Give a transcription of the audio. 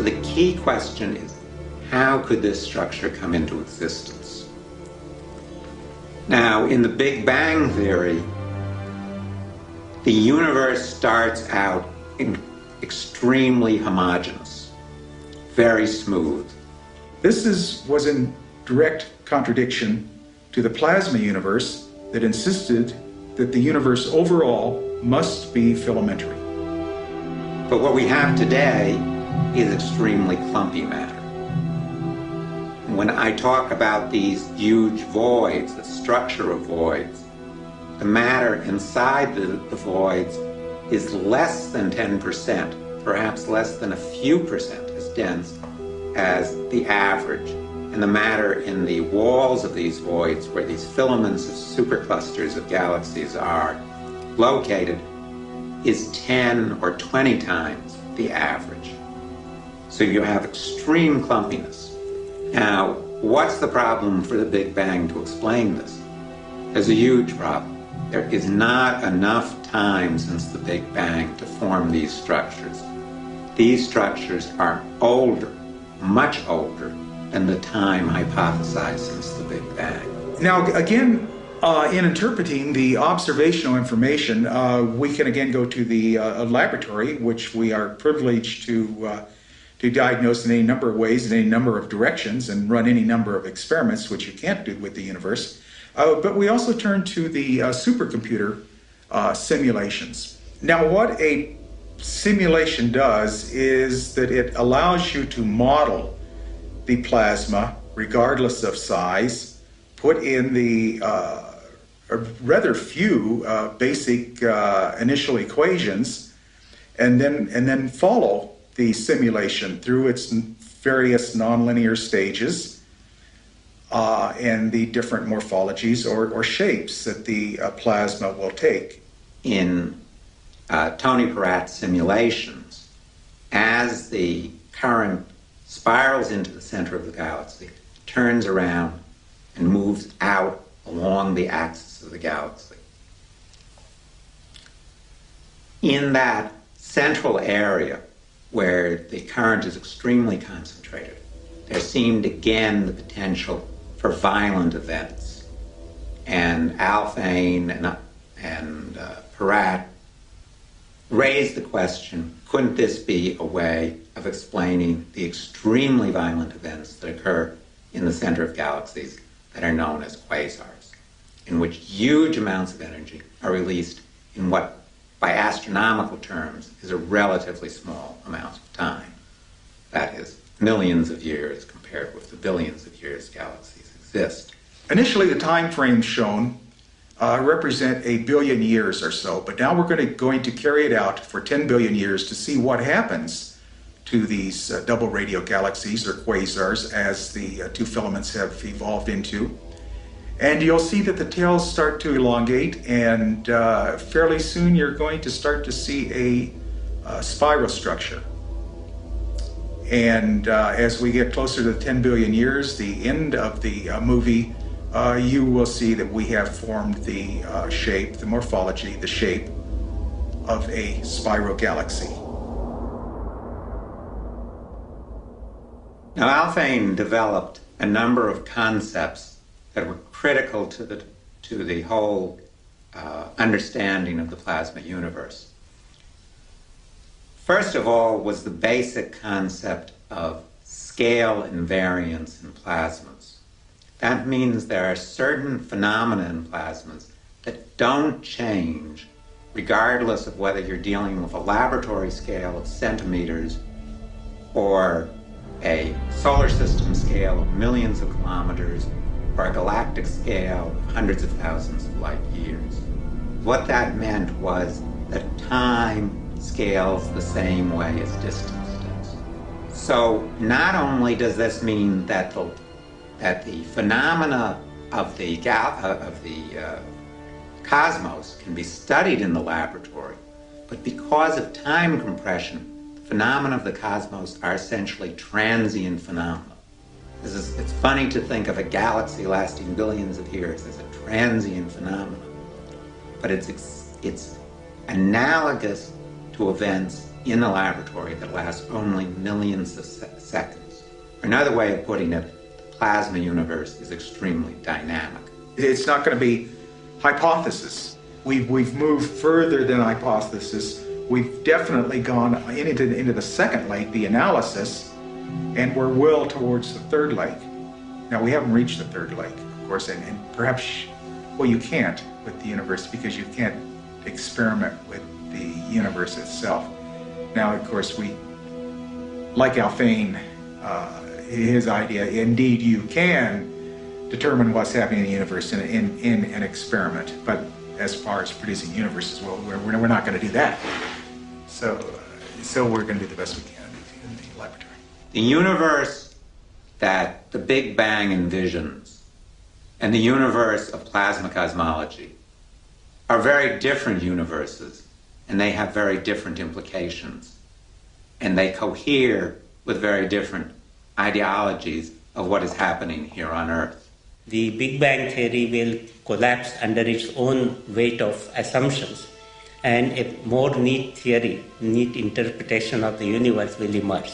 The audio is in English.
the key question is, how could this structure come into existence? Now, in the Big Bang theory, the universe starts out extremely homogeneous, very smooth. This was in direct contradiction to the plasma universe that insisted that the universe overall must be filamentary. But what we have today is extremely clumpy matter. When I talk about these huge voids, the structure of voids, the matter inside the voids is less than 10%, perhaps less than a few percent as dense as the average. And the matter in the walls of these voids, where these filaments of superclusters of galaxies are located, is 10 or 20 times the average. So you have extreme clumpiness. Now, what's the problem for the Big Bang to explain this? There's a huge problem. There is not enough time since the Big Bang to form these structures. These structures are older, much older, than the time hypothesized since the Big Bang. Now, again, in interpreting the observational information, we can again go to the laboratory, which we are privileged to diagnose in any number of ways, in any number of directions, and run any number of experiments, which you can't do with the universe. But we also turn to the supercomputer simulations. Now, what a simulation does is that it allows you to model the plasma, regardless of size, put in the rather few basic initial equations, and then follow the simulation through its various nonlinear stages and the different morphologies or shapes that the plasma will take. In Tony Peratt's simulations, as the current spirals into the center of the galaxy, turns around and moves out along the axis of the galaxy. In that central area where the current is extremely concentrated, there seemed again the potential for violent events. And Alfvén and Peratt raised the question, couldn't this be a way of explaining the extremely violent events that occur in the center of galaxies that are known as quasars, in which huge amounts of energy are released in what, by astronomical terms, is a relatively small amount of time. That is, millions of years compared with the billions of years galaxies exist. Initially, the time frames shown represent 1 billion years or so, but now we're going to carry it out for 10 billion years to see what happens to these double radio galaxies or quasars as the two filaments have evolved into. And you'll see that the tails start to elongate, and fairly soon you're going to start to see a spiral structure. And as we get closer to 10 billion years, the end of the movie, you will see that we have formed the shape, the morphology, the shape of a spiral galaxy. Now, Alfvén developed a number of concepts that were critical to the whole understanding of the plasma universe. First of all was the basic concept of scale invariance in plasmas. That means there are certain phenomena in plasmas that don't change regardless of whether you're dealing with a laboratory scale of centimeters or a solar system scale of millions of kilometers or a galactic scale of hundreds of thousands of light years. What that meant was that time scales the same way as distance does. So not only does this mean that the phenomena of the cosmos can be studied in the laboratory, but because of time compression, the phenomena of the cosmos are essentially transient phenomena. It's funny to think of a galaxy lasting billions of years as a transient phenomenon, but it's analogous to events in the laboratory that lasts only millions of seconds. Another way of putting it, the plasma universe is extremely dynamic. It's not going to be hypothesis. We've moved further than hypothesis. We've definitely gone into the second lake, the analysis, and we're well towards the third lake. Now, we haven't reached the third lake, of course, and perhaps, well, you can't with the universe because you can't experiment with the universe itself. Now, of course, we, like Alfvén, his idea, indeed you can determine what's happening in the universe in an experiment, but as far as producing universes, well, we're not going to do that. So we're going to do the best we can in the laboratory. The universe that the Big Bang envisions and the universe of plasma cosmology are very different universes, and they have very different implications, and they cohere with very different ideologies of what is happening here on Earth. The Big Bang theory will collapse under its own weight of assumptions, and a more neat theory, neat interpretation of the universe will emerge.